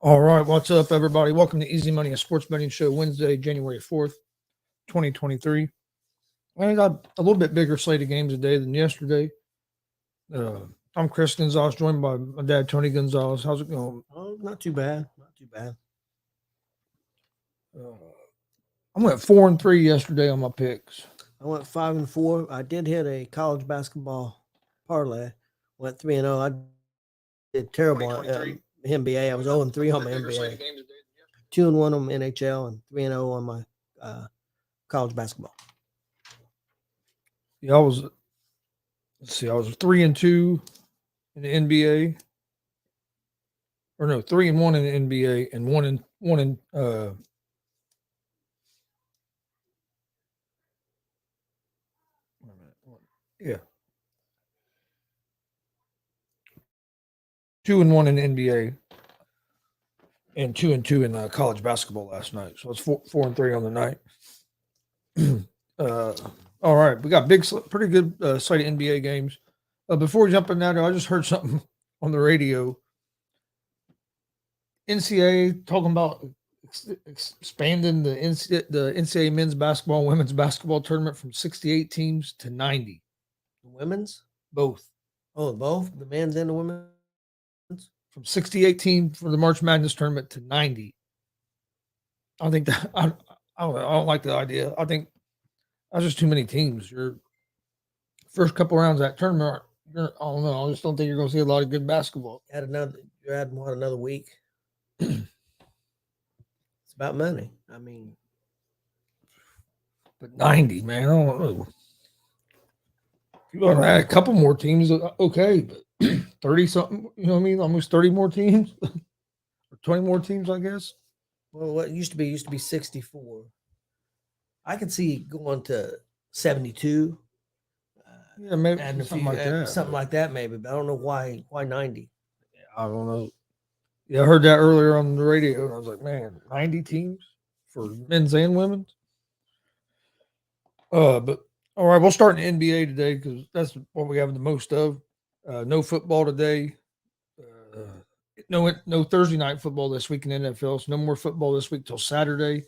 All right, what's up, everybody? Welcome to Easy Money, a sports betting show, Wednesday, January 4th, 2023. I got a little bit bigger slate of games today than yesterday. I'm Chris Gonzalez, joined by my dad, Tony Gonzalez. How's it going? Oh, not too bad. Not too bad. I went 4-3 yesterday on my picks. I went 5-4. I did hit a college basketball parlay. Went 3-0. I did terrible on NBA. I was 0-3 on my NBA. 2-1 on my NHL and 3-0 on my college basketball. Yeah, I was 3-2 in the NBA. Or no, 3-1 in the NBA and one in yeah. 2-1 in the NBA and 2-2 in college basketball last night. So it's 4-3 on the night. All right, we got pretty good slate of NBA games. Before we jump in that, I just heard something on the radio. NCAA talking about expanding the NCAA men's basketball and women's basketball tournament from 68 teams to 90. The women's? Both. Oh, both? The men's and the women's? From 68 teams for the March Madness tournament to 90. I think that I don't like the idea. I think that's just too many teams. Your first couple rounds of that tournament, I don't know. I just don't think you're going to see a lot of good basketball. You're adding another week? It's about money. I mean, but 90, man, I don't know. If you want to add a couple more teams, okay, but 30 something, you know what I mean? Almost 30 more teams or 20 more teams, I guess. Well, what used to be 64. I could see going to 72. Yeah, maybe something like that, maybe. But I don't know why 90. I don't know. Yeah, I heard that earlier on the radio, and I was like, man, 90 teams for men's and women's. But all right, we'll start in the NBA today because that's what we have the most of. No football today. No Thursday night football this week in NFL. So no more football this week till Saturday.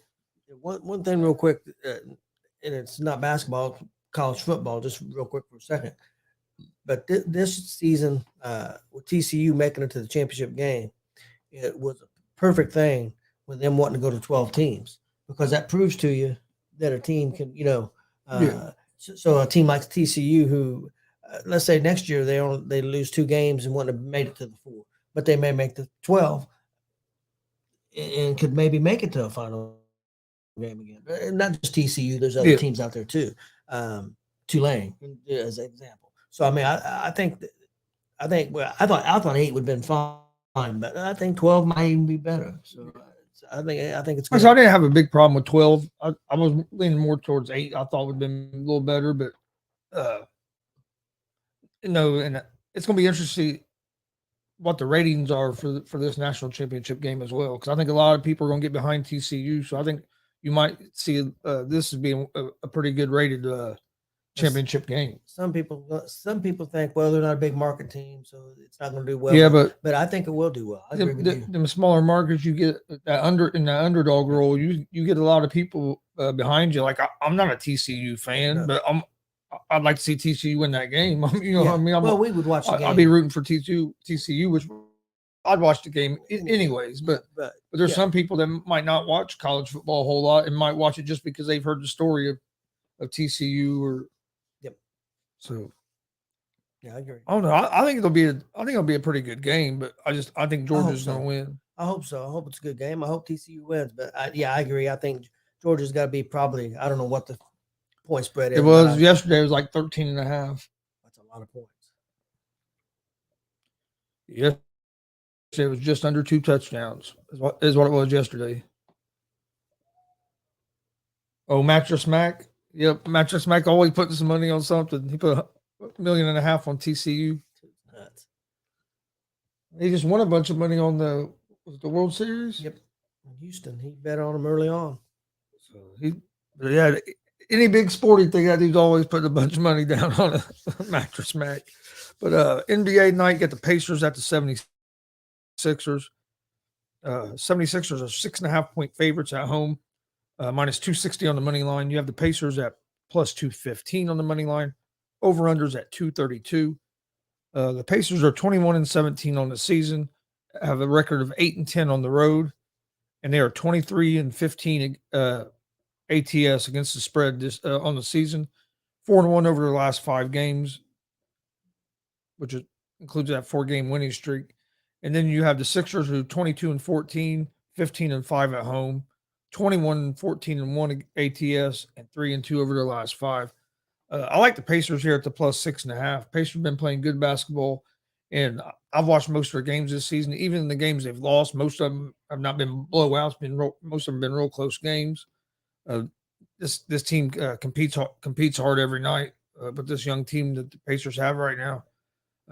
One thing real quick, and it's not basketball, college football, just real quick for a second. But this season, with TCU making it to the championship game, it was a perfect thing with them wanting to go to 12 teams because that proves to you that a team can, so a team like TCU who, let's say next year they lose 2 games and wouldn't have made it to the 4, but they may make the 12 and could maybe make it to a final game again. And not just TCU, there's other teams out there too. Tulane as an example. So I mean, I thought 8 would have been fine, but I think 12 might even be better. So I think it's good. I didn't have a big problem with 12. I was leaning more towards 8. I thought would have been a little better, but and it's going to be interesting to see what the ratings are for this national championship game as well, because I think a lot of people are going to get behind TCU. So I think you might see this as being a pretty good rated championship game. Some people think, well, they're not a big market team, so it's not going to do well. Yeah, but I think it will do well. I agree with you. The smaller markets, you get in that underdog role, you get a lot of people behind you. Like I'm not a TCU fan, but I'd like to see TCU win that game. What I mean? We would watch the game. I'd be rooting for TCU, which I'd watch the game anyways. But there's some people that might not watch college football a whole lot and might watch it just because they've heard the story of TCU or. So, yeah, I agree. I don't know. I think it'll be a pretty good game, but I think Georgia's going to win. I hope so. I hope it's a good game. I hope TCU wins, but I agree. I think Georgia's got to be probably. I don't know what the point spread is. It was yesterday. It was like 13.5. That's a lot of points. Yes, it was just under 2 touchdowns. Is what it was yesterday. Oh, Mattress Mac. Yep, Mattress Mac always putting some money on something. He put $1.5 million on TCU. Nuts. He just won a bunch of money on the World Series. Yep, in Houston. He bet on him early on. So any big sporting thing, he's always putting a bunch of money down on a Mattress Mac. But NBA night, get the Pacers at the 76ers. 76ers are 6.5-point favorites at home, minus 260 on the money line. You have the Pacers at plus 215 on the money line. Over-unders at 232. The Pacers are 21-17 on the season, have a record of 8-10 on the road, and they are 23-15 ATS against the spread this on the season. 4-1 over their last 5 games, which includes that 4-game winning streak. And then you have the Sixers who 22-14, 15-5 at home, 21-14-1 ATS, and 3-2 over their last 5. I like the Pacers here at the plus 6.5. Pacers have been playing good basketball, and I've watched most of their games this season. Even in the games they've lost, most of them have not been blowouts. Most of them have been real close games. This team competes hard every night, but this young team that the Pacers have right now.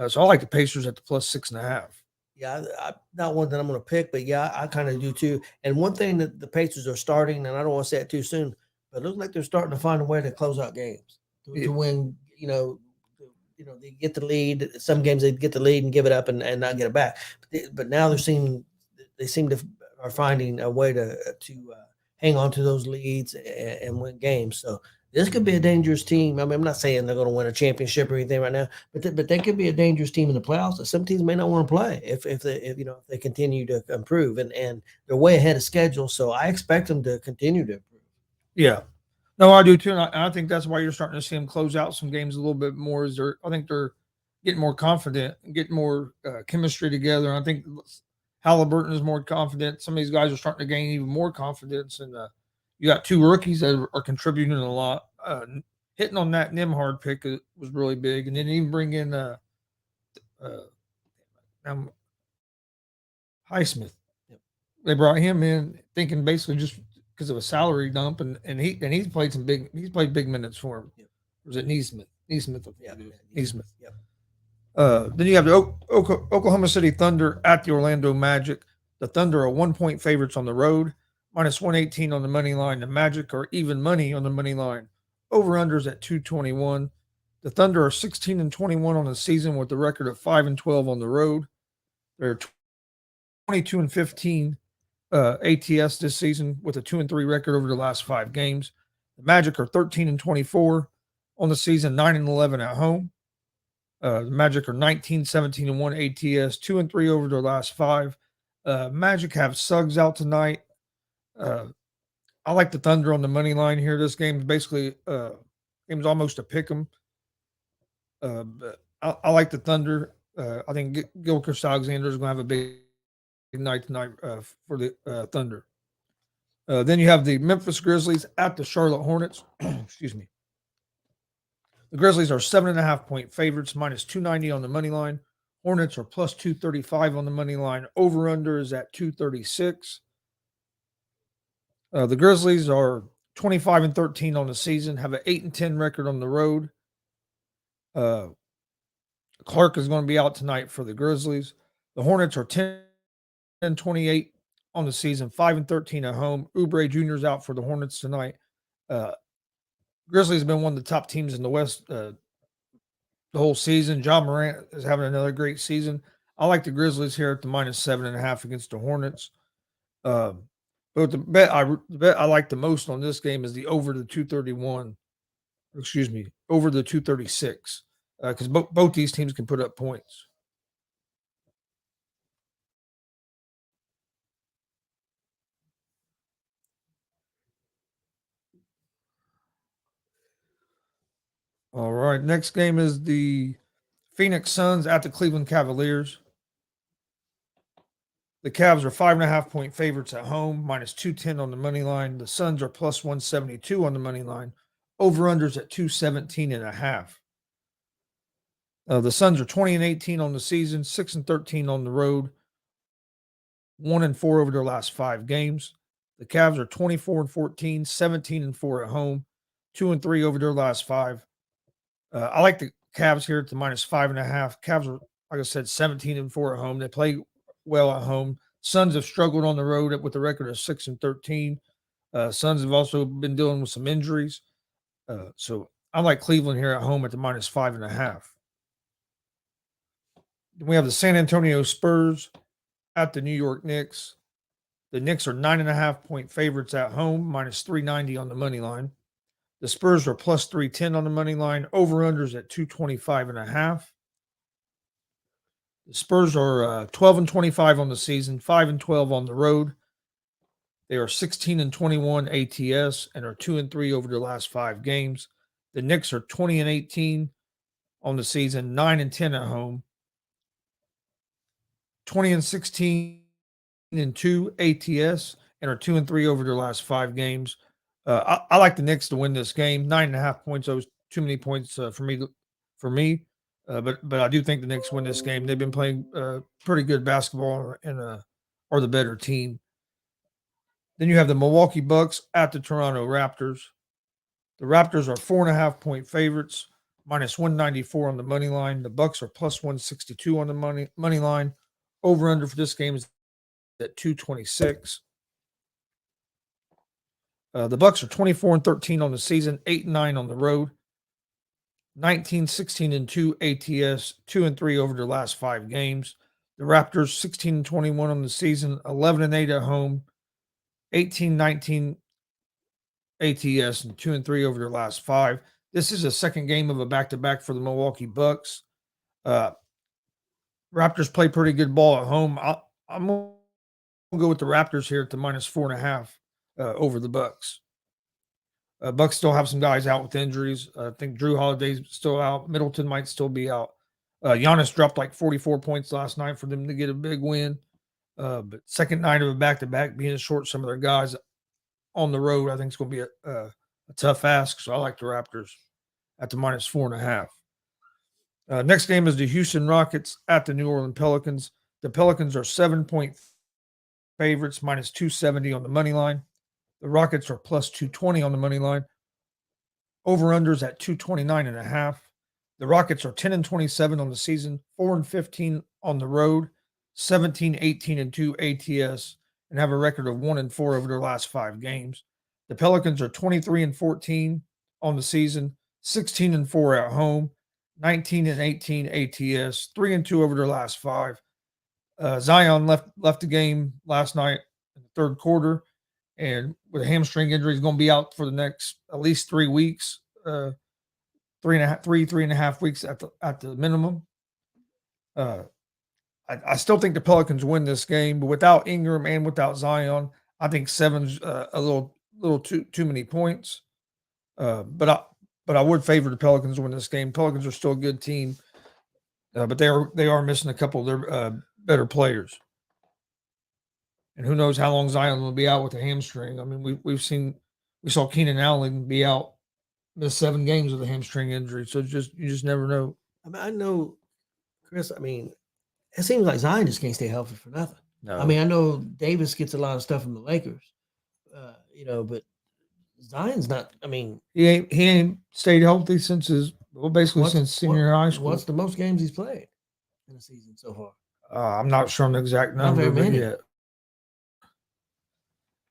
So I like the Pacers at the plus 6.5. Yeah, not one that I'm going to pick, but yeah, I kind of do too. And one thing that the Pacers are starting, and I don't want to say it too soon, but it looks like they're starting to find a way to close out games to win. They get the lead. Some games they get the lead and give it up and not get it back. But now they seem to are finding a way to hang on to those leads and win games. So this could be a dangerous team. I mean, I'm not saying they're going to win a championship or anything right now, but they could be a dangerous team in the playoffs that some teams may not want to play if they continue to improve, and they're way ahead of schedule. So I expect them to continue to improve. Yeah, no, I do too, and I think that's why you're starting to see them close out some games a little bit more. I think they're getting more confident, getting more chemistry together. And I think Halliburton is more confident. Some of these guys are starting to gain even more confidence, and you got 2 rookies that are contributing a lot. Hitting on that Nimhard pick was really big, and then even bring in Highsmith. Yep. They brought him in thinking basically just because of a salary dump, and he's played big minutes for him. Yep. Or was it Neesmith? Neesmith, yeah, Neesmith. Yep. Then you have the Oklahoma City Thunder at the Orlando Magic. The Thunder are 1-point favorites on the road, minus 118 on the money line. The Magic are even money on the money line. Over-unders at 221. The Thunder are 16-21 on the season with a record of 5-12 on the road. They're 22-15 ATS this season with a 2-3 record over the last 5 games. The Magic are 13-24 on the season, 9-11 at home. The Magic are 19-17-1 ATS, 2-3 over their last 5. Magic have Suggs out tonight. I like the Thunder on the money line here. This game's basically game's almost a pick 'em. But I like the Thunder. I think Gilchrist Alexander is going to have a big night tonight for the Thunder. Then you have the Memphis Grizzlies at the Charlotte Hornets. Excuse me. The Grizzlies are 7.5-point favorites, minus 290 on the money line. Hornets are plus 235 on the money line. Over-under is at 236. The Grizzlies are 25-13 on the season, have an 8-10 record on the road. Clark is going to be out tonight for the Grizzlies. The Hornets are 10-28 on the season, 5-13 at home. Oubre Jr. is out for the Hornets tonight. Grizzlies have been one of the top teams in the West the whole season. John Morant is having another great season. I like the Grizzlies here at the minus 7.5 against the Hornets. But the bet I like the most on this game is the over the 231. Excuse me, over the 236. Because both these teams can put up points. All right, next game is the Phoenix Suns at the Cleveland Cavaliers. The Cavs are 5.5-point favorites at home, minus 210 on the money line. The Suns are plus 172 on the money line. Over-unders at 217.5. The Suns are 20-18 on the season, 6-13 on the road, 1-4 over their last 5 games. The Cavs are 24-14, 17-4 at home, 2-3 over their last 5. I like the Cavs here at the minus 5.5. Cavs are, like I said, 17-4 at home. They play well at home. Suns have struggled on the road with a record of 6-13. Suns have also been dealing with some injuries. So I like Cleveland here at home at the minus 5.5. Then we have the San Antonio Spurs at the New York Knicks. The Knicks are 9.5-point favorites at home, minus 390 on the money line. The Spurs are plus 310 on the money line. Over-unders at 225.5. The Spurs are 12-25 on the season, 5-12 on the road. They are 16-21 ATS and are 2-3 over their last 5 games. The Knicks are 20-18 on the season, 9-10 at home, 20-16 and 2 ATS, and are 2-3 over their last 5 games. I like the Knicks to win this game. 9.5 points. That was too many points for me. But I do think the Knicks win this game. They've been playing pretty good basketball and are the better team. Then you have the Milwaukee Bucks at the Toronto Raptors. The Raptors are 4.5-point favorites, minus 194 on the money line. The Bucks are plus 162 on the money line. Over under for this game is at 226. The Bucks are 24-13 on the season, 8-9 on the road, 19-16-2 ATS, 2-3 over their last 5 games. The Raptors 16-21 on the season, 11-8 at home, 18-19 ATS, and 2-3 over their last 5. This is a second game of a back-to-back for the Milwaukee Bucks. Raptors play pretty good ball at home. I'm going to go with the Raptors here at the minus 4.5 over the Bucks. Bucks still have some guys out with injuries. I think Drew Holiday's still out. Middleton might still be out. Giannis dropped like 44 points last night for them to get a big win. But second night of a back-to-back, being short some of their guys on the road, I think it's going to be a tough ask. So I like the Raptors at the minus 4.5. Next game is the Houston Rockets at the New Orleans Pelicans. The Pelicans are 7-point favorites, minus 270 on the money line. The Rockets are plus 220 on the money line. Over-unders at 229.5. The Rockets are 10-27 on the season, 4-15 on the road, 17-18-2 ATS, and have a record of 1-4 over their last 5 games. The Pelicans are 23-14 on the season, 16-4 at home, 19-18 ATS, 3-2 over their last 5. Zion left the game last night in the third quarter, and with a hamstring injury, he's going to be out for the next at least 3 weeks, 3.5 weeks at the minimum. I still think the Pelicans win this game, but without Ingram and without Zion, I think 7's a little too many points. But I would favor the Pelicans to win this game. Pelicans are still a good team, but they are missing a couple of their better players. And who knows how long Zion will be out with a hamstring. I mean, we saw Keenan Allen be out, miss 7 games with a hamstring injury. So you just never know. I mean, I know, Chris. I mean, it seems like Zion just can't stay healthy for nothing. No. I mean, I know Davis gets a lot of stuff from the Lakers, but Zion's not. I mean, he ain't stayed healthy since since senior high school. What's the most games he's played in the season so far? I'm not sure on the exact Not number, very many. but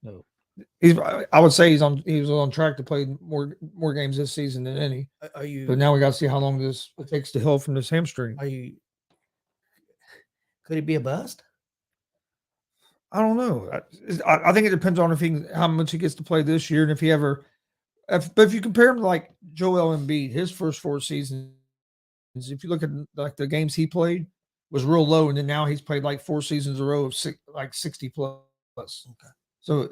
no. I would say he was on track to play more games this season than any. But now we got to see how long it takes to heal from this hamstring. Could he be a bust? I don't know. I think it depends on how much he gets to play this year, and but if you compare him to like Joel Embiid, his first 4 seasons, if you look at like the games he played, was real low, and then now he's played like 4 seasons in a row of 60 plus. Okay. So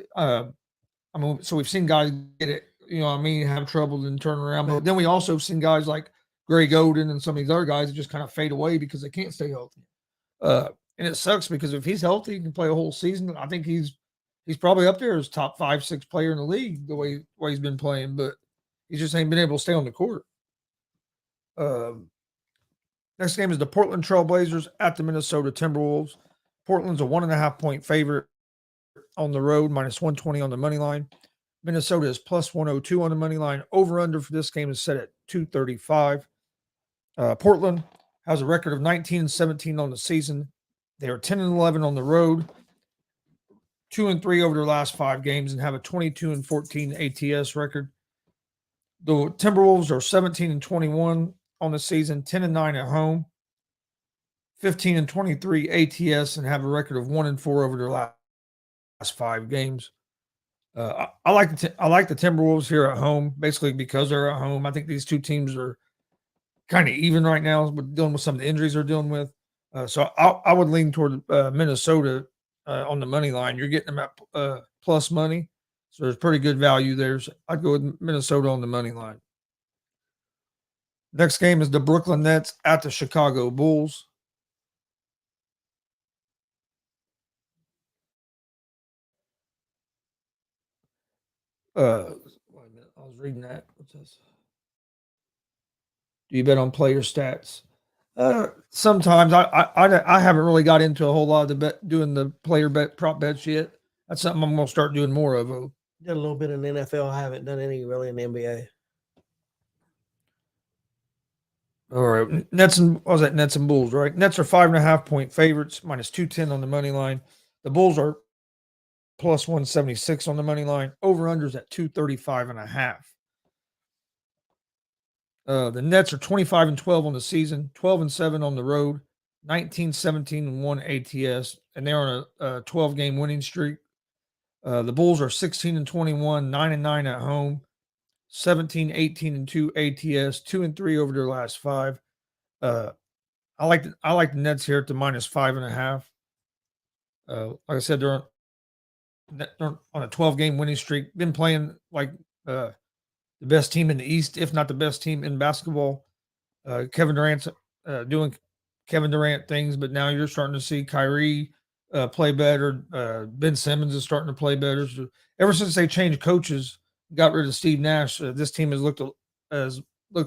so we've seen guys get it, have trouble and turn around. But then we also seen guys like Greg Oden and some of these other guys that just kind of fade away because they can't stay healthy. And it sucks because if he's healthy, he can play a whole season. I think he's probably up there as top 5-6 player in the league the way he's been playing, but he just ain't been able to stay on the court. Next game is the Portland Trailblazers at the Minnesota Timberwolves. Portland's a 1.5-point favorite on the road, minus 120 on the money line. Minnesota is plus 102 on the money line. Over-under for this game is set at 235. Portland has a record of 19-17 on the season. They are 10-11 on the road, 2-3 over their last 5 games, and have a 22-14 ATS record. The Timberwolves are 17-21 on the season, 10-9 at home, 15-23 ATS, and have a record of 1-4 over their last 5 games. I like I like the Timberwolves here at home, basically because they're at home. I think these two teams are kind of even right now with dealing with some of the injuries they're dealing with. So I would lean toward Minnesota on the money line. You're getting them at plus money, so there's pretty good value there. So I'd go with Minnesota on the money line. Next game is the Brooklyn Nets at the Chicago Bulls. Wait a minute, I was reading that. What's this? Do you bet on player stats? Sometimes I haven't really got into a whole lot of the doing the player bet prop bets yet. That's something I'm gonna start doing more of. Did a little bit in the NFL. I haven't done any really in the NBA. All right, Nets and what was that? Nets and Bulls, right? Nets are 5.5 point favorites, minus 210 on the money line. The Bulls are plus 176 on the money line. Over unders at 235.5. The Nets are 25-12 on the season, 12-7 on the road, 19-17-1 ATS, and they're on a 12-game winning streak. The Bulls are 16-21, 9-9 at home, 17-18-2 ATS, 2-3 over their last 5. I like the Nets here at the minus 5.5. Like I said, they're on a 12-game winning streak. Been playing like the best team in the East, if not the best team in basketball. Kevin Durant's doing Kevin Durant things, but now you're starting to see Kyrie play better. Ben Simmons is starting to play better. So ever since they changed coaches, got rid of Steve Nash, this team has looked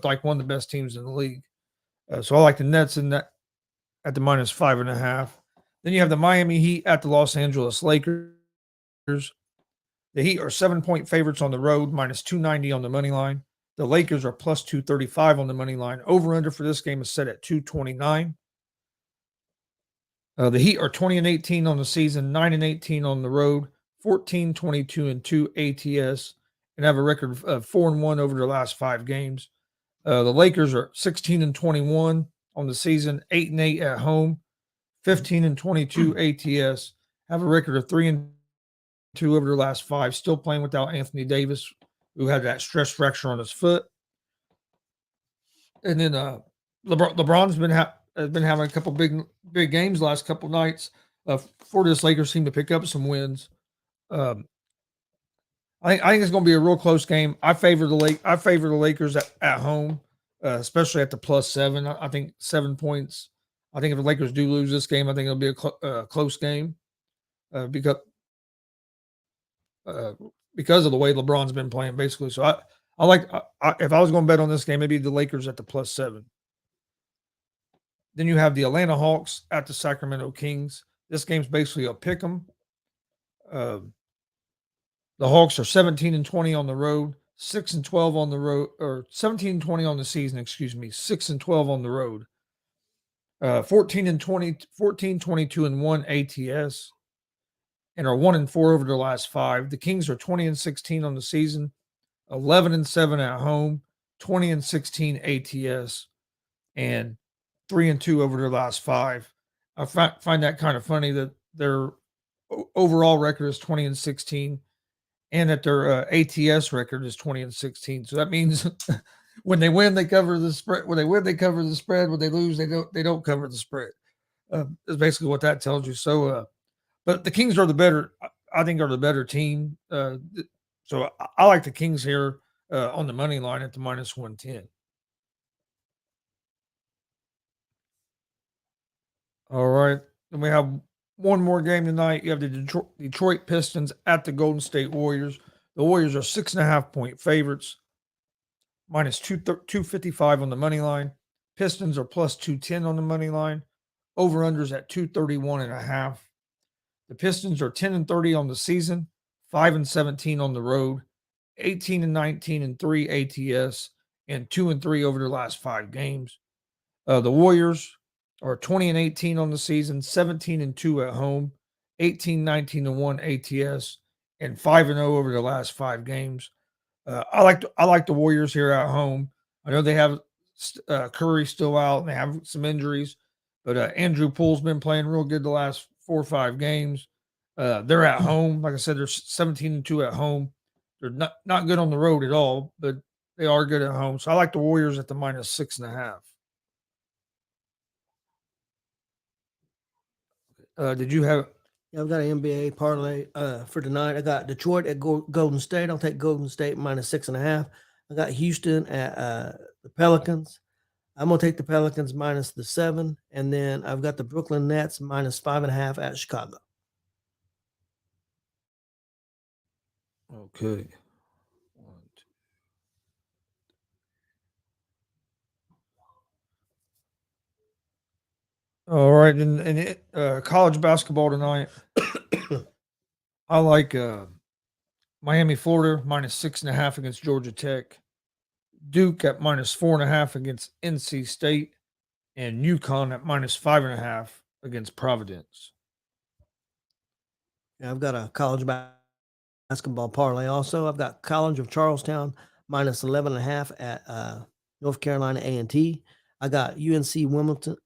like one of the best teams in the league. So I like the Nets in that at the minus 5.5. Then you have the Miami Heat at the Los Angeles Lakers. The Heat are 7-point favorites on the road, minus 290 on the money line. The Lakers are plus 235 on the money line. Over under for this game is set at 229. The Heat are 20-18 on the season, 9-18 on the road, 14-22-2 ATS, and have a record of 4-1 over their last 5 games. The Lakers are 16-21 on the season, 8-8 at home, 15-22 ATS, have a record of 3-2 over their last 5. Still playing without Anthony Davis, who had that stress fracture on his foot. And then LeBron's been having a couple big games the last couple nights. For this Lakers team to pick up some wins. I think it's going to be a real close game. I favor the Lakers at home, especially at the +7. I think 7 points. I think if the Lakers do lose this game, I think it'll be a close game because of the way LeBron's been playing, basically. So I like if I was going to bet on this game, maybe the Lakers at the +7. Then you have the Atlanta Hawks at the Sacramento Kings. This game's basically a pick 'em. The Hawks are 17-20 on the road, 6-12 on the road, or 17-20 on the season. Excuse me, 6-12 on the road. 14-20, 14-22-1 ATS, and are 1-4 over their last 5. The Kings are 20-16 on the season, 11-7 at home, 20-16 ATS, and 3-2 over their last 5. I find that kind of funny that their overall record is 20-16, and that their ATS record is 20-16. So that means when they win, they cover the spread. When they win, they cover the spread. When they lose, they don't cover the spread. Is basically what that tells you. So, but the Kings are I think, are the better team. So I like the Kings here on the money line at the minus 110. All right. Then we have one more game tonight. You have the Detroit Pistons at the Golden State Warriors. The Warriors are 6.5-point favorites, minus 255 on the money line. Pistons are plus 210 on the money line. Over unders at 231.5. The Pistons are 10-30 on the season, 5-17 on the road, 18-19-3 ATS, and 2-3 over their last 5 games. The Warriors are 20-18 on the season, 17-2 at home, 18-19-1 ATS, and 5-0 over the last 5 games. I like the Warriors here at home. I know they have Curry still out and they have some injuries, but Andrew Poole's been playing real good the last 4 or 5 games. They're at home. Like I said, they're 17-2 at home. They're not good on the road at all, but they are good at home. So I like the Warriors at the -6.5. Did you have? Yeah, I've got an NBA parlay for tonight. I got Detroit at Golden State. I'll take Golden State -6.5. I got Houston at the Pelicans. I'm gonna take the Pelicans minus the 7, and then I've got the Brooklyn Nets -5.5 at Chicago. Okay. One, two. All right, and college basketball tonight. I like Miami, Florida -6.5 against Georgia Tech. Duke at -4.5 against NC State, and UConn at -5.5 against Providence. Yeah, I've got a college basketball parlay also. I've got College of Charlestown -11.5 at North Carolina A&T. I got UNC Wilmington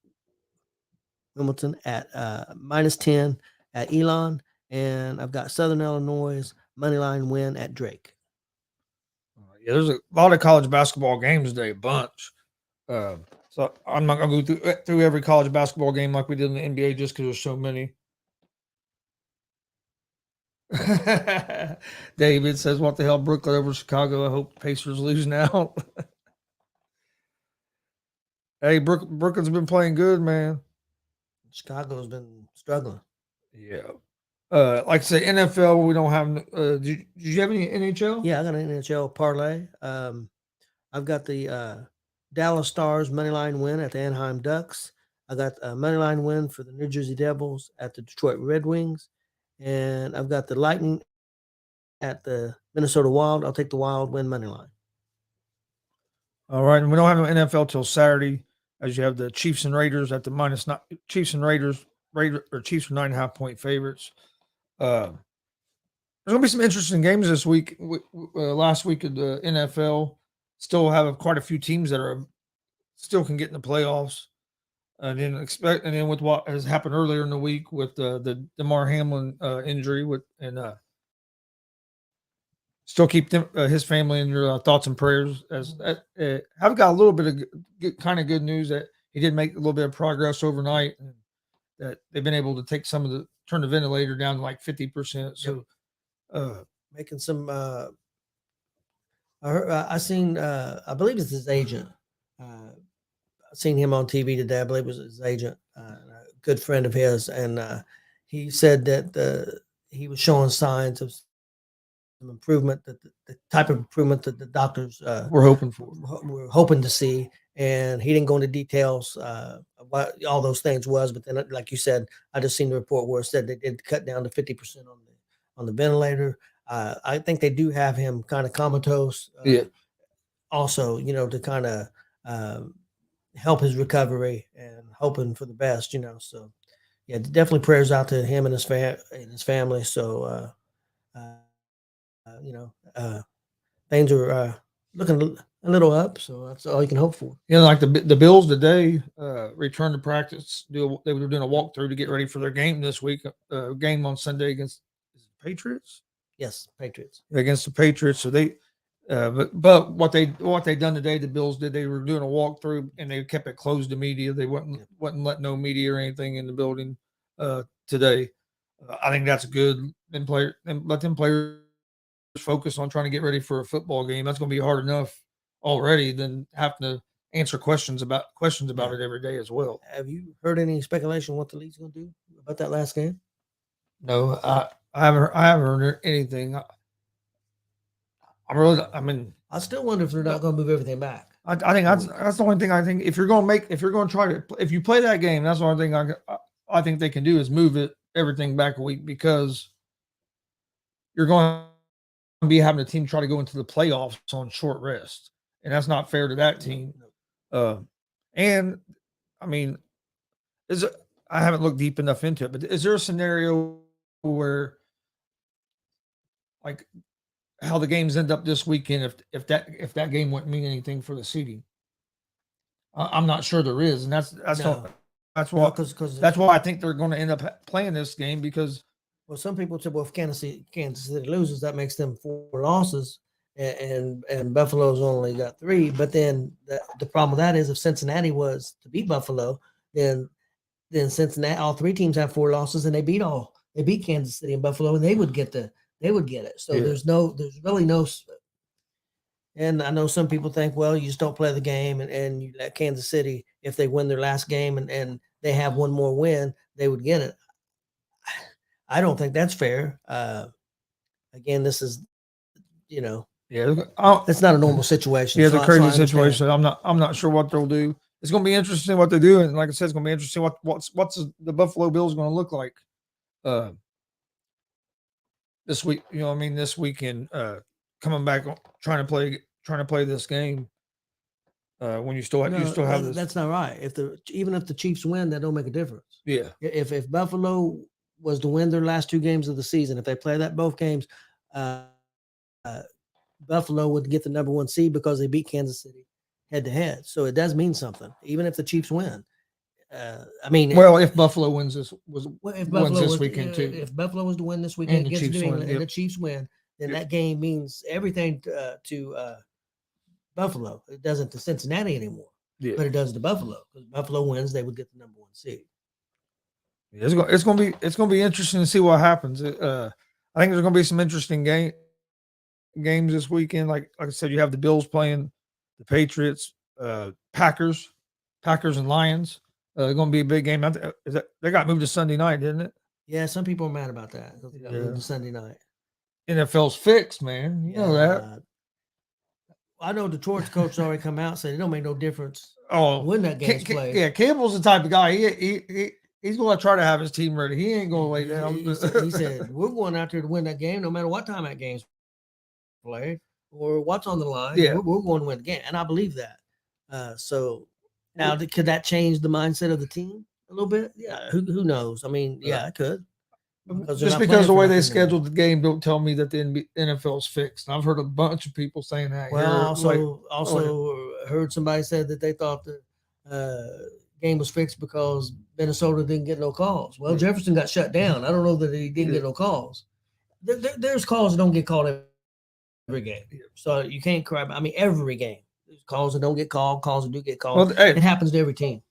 at -10 at Elon, and I've got Southern Illinois moneyline win at Drake. Yeah, there's a lot of college basketball games today, a bunch. So I'm not gonna go through every college basketball game like we did in the NBA just because there's so many. David says, "What the hell, Brooklyn over Chicago? I hope Pacers lose now." Hey, Brooklyn's been playing good, man. Chicago's been struggling. Yeah. Like I say, NFL, we don't have. Did you have any NHL? Yeah, I got an NHL parlay. I've got the Dallas Stars moneyline win at the Anaheim Ducks. I got a moneyline win for the New Jersey Devils at the Detroit Red Wings, and I've got the Lightning at the Minnesota Wild. I'll take the Wild win moneyline. All right, and we don't have an NFL till Saturday, as you have the Chiefs and Raiders at the -9. Chiefs and Raiders, Chiefs are 9.5-point favorites. There's gonna be some interesting games this week. Last week of the NFL, still have quite a few teams that are still can get in the playoffs. And then with what has happened earlier in the week with the Damar Hamlin injury, still keep his family in your thoughts and prayers. As I've got a little bit of kind of good news that he did make a little bit of progress overnight, and that they've been able to turn the ventilator down to like 50%. So, making some. I seen. I believe it's his agent. I seen him on TV today. I believe it was his agent, a good friend of his, and he said that he was showing signs of some improvement, that the type of improvement that the doctors we're hoping for. were hoping to see. And he didn't go into details of what all those things was, but then, like you said, I just seen the report where it said they did cut down to 50% on the ventilator. I think they do have him kind of comatose. Yeah. Also, to kind of help his recovery, and hoping for the best. So yeah, definitely prayers out to him and his family. So things are looking a little up, so that's all you can hope for. Yeah, like the Bills today returned to practice. They were doing a walkthrough to get ready for their game this week. Game on Sunday against Patriots. Yes, Patriots against the Patriots. So they, but what they done today, the Bills did. They were doing a walkthrough and they kept it closed to media. They wouldn't let no media or anything in the building today. I think that's good. Then let them players focus on trying to get ready for a football game. That's going to be hard enough already than having to answer questions about it every day as well. Have you heard any speculation what the league's going to do about that last game? No, I haven't heard anything. I still wonder if they're not going to move everything back. I think that's the only thing I think. If you're going to try to, if you play that game, that's the only thing I think they can do is move everything back a week, because you're going to be having a team try to go into the playoffs on short rest, and that's not fair to that team. And I mean, I haven't looked deep enough into it, but is there a scenario where, like, how the games end up this weekend, if that game wouldn't mean anything for the seeding? I'm not sure there is, and that's why I think they're going to end up playing this game, because Well, some people said, well, if Kansas City loses, that makes them 4 losses, and Buffalo's only got 3. But then the problem with that is if Cincinnati was to beat Buffalo, then Cincinnati, all 3 teams have 4 losses, and they beat Kansas City and Buffalo, and they would get it. So Yeah. there's really no. And I know some people think, well, you just don't play the game, and you let Kansas City, if they win their last game and they have one more win, they would get it. I don't think that's fair. Again, this is, Yeah, it's not a normal situation. Yeah, so it's a I crazy understand. situation. I'm not sure what they'll do. It's going to be interesting what they do, and like I said, it's going to be interesting what's the Buffalo Bills going to look like this week. You know, what I mean, this weekend, coming back, trying to play this game. When you still have this. That's not right. Even if the Chiefs win, that don't make a difference. Yeah. If Buffalo was to win their last 2 games of the season, if they play that both games, Buffalo would get the number 1 seed because they beat Kansas City head to head. So it does mean something, even if the Chiefs win. If Buffalo wins this weekend too. If Buffalo was to win this weekend And the against Chiefs New England win, and the Chiefs win, then that game means everything to Buffalo. It doesn't to Cincinnati anymore, but it does to Buffalo, because Buffalo wins, they would get the number 1 seed. Yeah, it's going to be interesting to see what happens. I think there's going to be some interesting games this weekend. Like I said, you have the Bills playing the Patriots, Packers and Lions. Going to be a big game. They got moved to Sunday night, didn't it? Yeah, some people are mad about that. They got moved to Sunday night. NFL's fixed, man. You know that. I know Detroit's coach already come out and said it don't make no difference. Oh, when that game's played. Yeah, Campbell's the type of guy. He's going to try to have his team ready. He ain't going to lay down. He said, we're going out there to win that game no matter what time that game's played or what's on the line. Yeah. We're going to win the game. And I believe that. So now, could that change the mindset of the team a little bit? Yeah. Who knows? I mean, yeah, it could. Just because the way they scheduled the game, don't tell me that the NFL is fixed. I've heard a bunch of people saying that. Well, also heard somebody said that they thought the game was fixed because Minnesota didn't get no calls. Well, Jefferson got shut down. I don't know that he didn't get no calls. There's calls that don't get called every game, so you can't cry. I mean, every game, there's calls that don't get called, calls that do get called. Well, it happens to every team.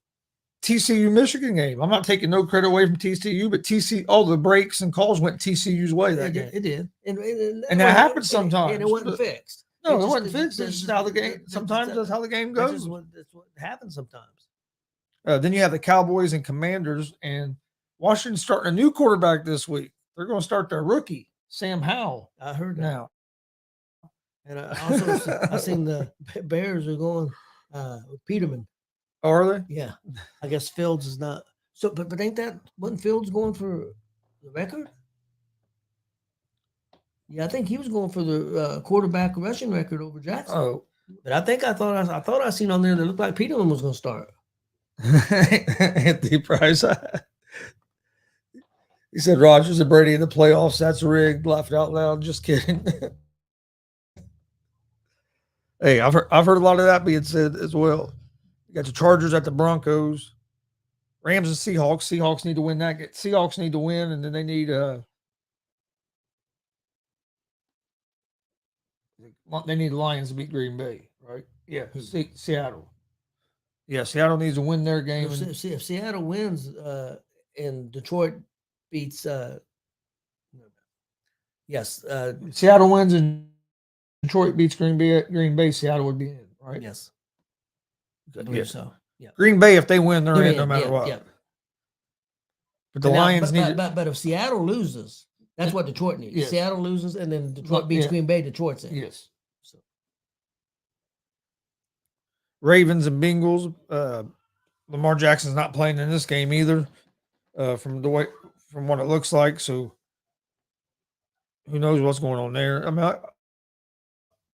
TCU Michigan game. I'm not taking no credit away from TCU, but all the breaks and calls went TCU's way that game. It did, and that happens sometimes. And it wasn't fixed. No, it wasn't fixed. It's just how the game. Sometimes that's how the game goes. That's what happens sometimes. Then you have the Cowboys and Commanders, and Washington's starting a new quarterback this week. They're going to start their rookie, Sam Howell. I heard that. Now. And I also I seen the Bears are going with Peterman. Oh, are they? Yeah. I guess Fields is not. So, but wasn't Fields going for the record? Yeah, I think he was going for the quarterback rushing record over Jackson. Oh, but I thought I seen on there that looked like Peterman was going to start. Anthony Price. He said Rodgers and Brady in the playoffs. That's rigged. Laughed out loud. Just kidding. Hey, I've heard a lot of that being said as well. You got the Chargers at the Broncos, Rams and Seahawks. Seahawks need to win that. Seahawks need to win, and then they need Lions to beat Green Bay, right? Yeah, Seattle. Yeah, Seattle needs to win their game. If Seattle wins and Detroit beats, Seattle wins and Detroit beats Green Bay, Seattle would be in, right? Yes. I believe so. Yeah. Green Bay, if they win, they're in no matter what. Yeah. But the Lions need. But if Seattle loses, that's what Detroit needs. Yes. Seattle loses, and then Detroit beats Green Bay. Detroit's in. Yes. So. Ravens and Bengals. Lamar Jackson's not playing in this game either. From what it looks like, so who knows what's going on there? I mean,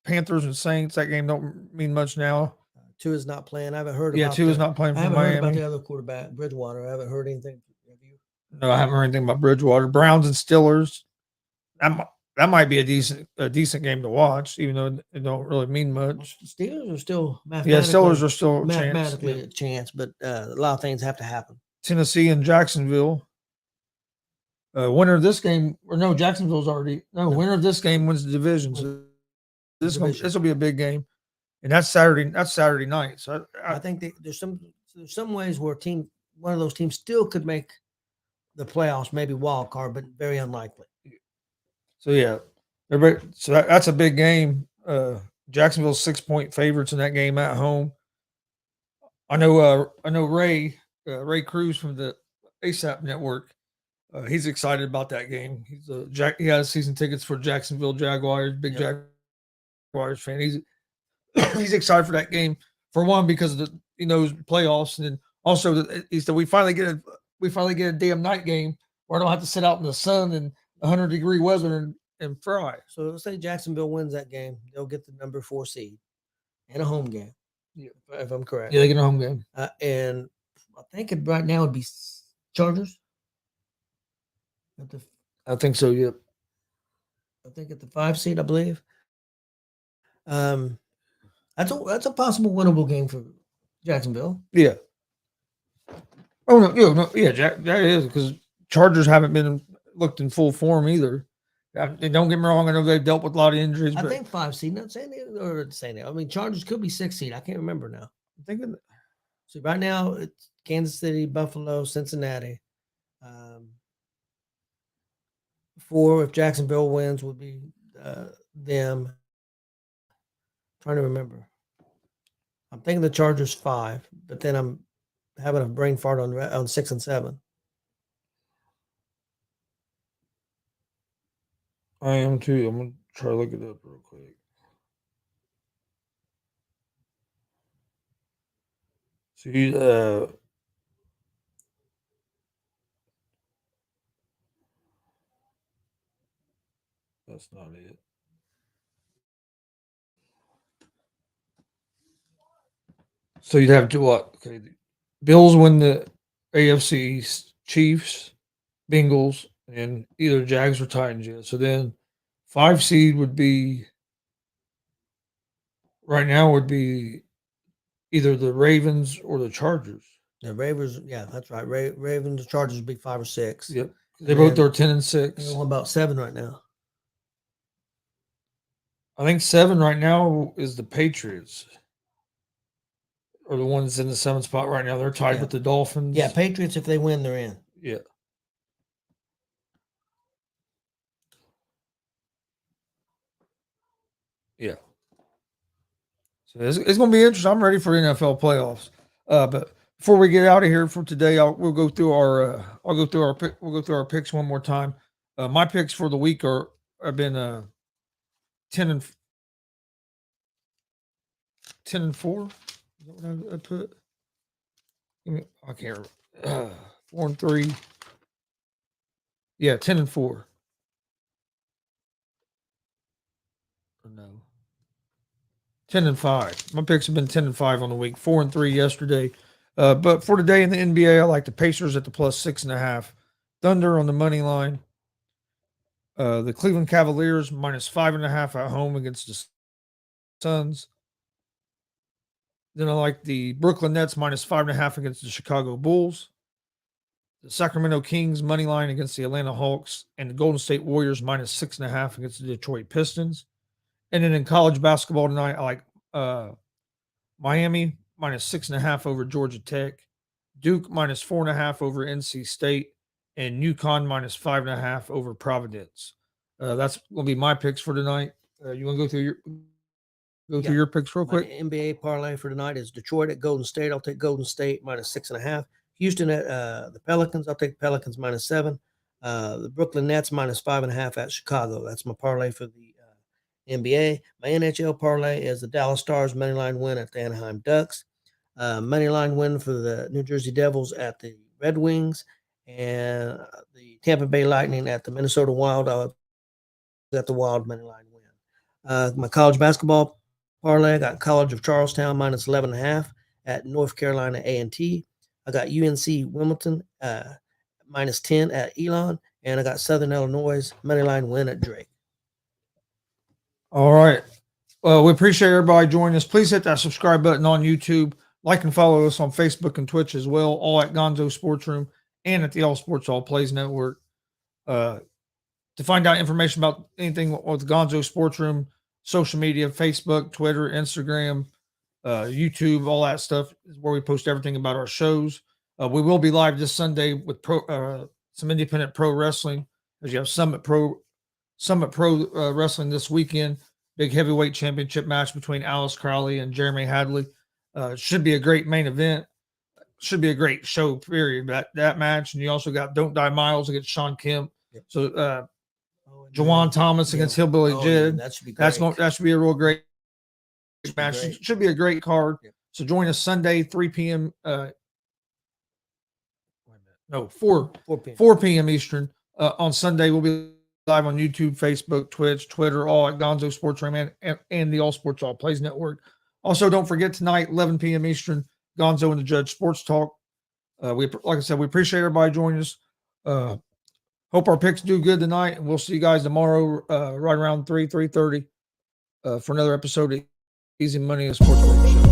Panthers and Saints. That game don't mean much now. Tua is not playing. I haven't heard. Yeah, Tua is not playing for Miami. I haven't heard about the other quarterback, Bridgewater. I haven't heard anything. Have you? No, I haven't heard anything about Bridgewater. Browns and Steelers. That might be a decent game to watch, even though it don't really mean much. Steelers are still Steelers are still mathematically a chance, but a lot of things have to happen. Tennessee and Jacksonville. Winner of this game, or no, Jacksonville's already no. Winner of this game wins the division. So this will be a big game, and that's Saturday. That's Saturday night. So I think there's some ways where one of those teams still could make the playoffs, maybe wild card, but very unlikely. So yeah, everybody. So that's a big game. Jacksonville's 6-point favorites in that game at home. I know Ray Cruz from the ASAP Network. He's excited about that game. He has season tickets for Jacksonville Jaguars. Big Jaguars fan. He's excited for that game for one because he knows playoffs, and then also he said we finally get a damn night game where I don't have to sit out in the sun and 100-degree weather and fry. So let's say Jacksonville wins that game, they'll get the number 4 seed and a home game. Yeah, if I'm correct. Yeah, they get a home game. And I think right now would be Chargers. I think so. Yep. I think at the 5 seed, I believe. That's a possible winnable game for Jacksonville. Yeah. Oh no, yeah, that is because Chargers haven't been looked in full form either. And don't get me wrong, I know they've dealt with a lot of injuries. I think 5 seed, not saying it or saying it. I mean, Chargers could be 6 seed. I can't remember now. I'm thinking. So right now it's Kansas City, Buffalo, Cincinnati. 4, if Jacksonville wins, would be them. Trying to remember. I'm thinking the Chargers 5, but then I'm having a brain fart on 6 and 7. I am too. I'm gonna try to look it up real quick. See, that's not it. So you'd have to what? Okay, Bills win the AFC East, Chiefs, Bengals, and either Jags or Titans. Yeah. So then 5 seed would be right now would be either the Ravens or the Chargers. The Ravens, yeah, that's right. Ravens, the Chargers would be 5 or 6. Yep. They both are 10 and 6. What about 7 right now? I think 7 right now is the Patriots. Or the ones in the 7th spot right now. They're tied with the Dolphins. Yeah, Patriots, if they win, they're in. Yeah. Yeah. So it's going to be interesting. I'm ready for NFL playoffs. But before we get out of here for today, we'll go through our picks one more time. My picks for the week have been 10 and 4. Is that what I put? I can't remember. 4 and 3. Yeah, 10 and 4. No. 10 and 5. My picks have been 10 and 5 on the week. 4 and 3 yesterday. But for today in the NBA, I like the Pacers at the plus 6.5. Thunder on the money line. The Cleveland Cavaliers minus 5.5 at home against the Suns. Then I like the Brooklyn Nets minus 5.5 against the Chicago Bulls. The Sacramento Kings money line against the Atlanta Hawks, and the Golden State Warriors minus 6.5 against the Detroit Pistons. And then in college basketball tonight, I like Miami minus 6.5 over Georgia Tech, Duke minus 4.5 over NC State, and UConn minus 5.5 over Providence. That's going to be my picks for tonight. You want to go through your picks real quick? My NBA parlay for tonight is Detroit at Golden State. I'll take Golden State minus 6.5. Houston at the Pelicans. I'll take Pelicans minus 7. The Brooklyn Nets minus 5.5 at Chicago. That's my parlay for the NBA. My NHL parlay is the Dallas Stars moneyline win at the Anaheim Ducks. Moneyline win for the New Jersey Devils at the Red Wings. And the Tampa Bay Lightning at the Minnesota Wild. At the Wild moneyline win. My college basketball parlay, I got College of Charlestown minus 11.5 at North Carolina A&T. I got UNC Wilmington minus 10 at Elon. And I got Southern Illinois moneyline win at Drake. All right. Well, we appreciate everybody joining us. Please hit that subscribe button on YouTube. Like and follow us on Facebook and Twitch as well, all at Gonzo Sports Room and at the All Sports All Plays Network. To find out information about anything with Gonzo Sports Room, social media, Facebook, Twitter, Instagram, YouTube, all that stuff is where we post everything about our shows. We will be live this Sunday with some independent pro wrestling, as you have Summit Pro Wrestling this weekend. Big heavyweight championship match between Alice Crowley and Jeremy Hadley. Should be a great main event. Should be a great show, period. That match. And you also got Don't Die Miles against Sean Kemp. Yep. So Jawan Thomas against Hillbilly Jed. Yeah, that should be great. That should be a real great match. It should be a great card. Yep. So join us Sunday, 3 p.m. 4 p.m. Eastern. On Sunday, we'll be live on YouTube, Facebook, Twitch, Twitter, all at Gonzo Sports Room and the All Sports All Plays Network. Also, don't forget tonight, 11 p.m. Eastern, Gonzo and the Judge Sports Talk. Like I said, we appreciate everybody joining us. Hope our picks do good tonight, and we'll see you guys tomorrow right around 3:30 for another episode of Easy Money and Sports Radio Show.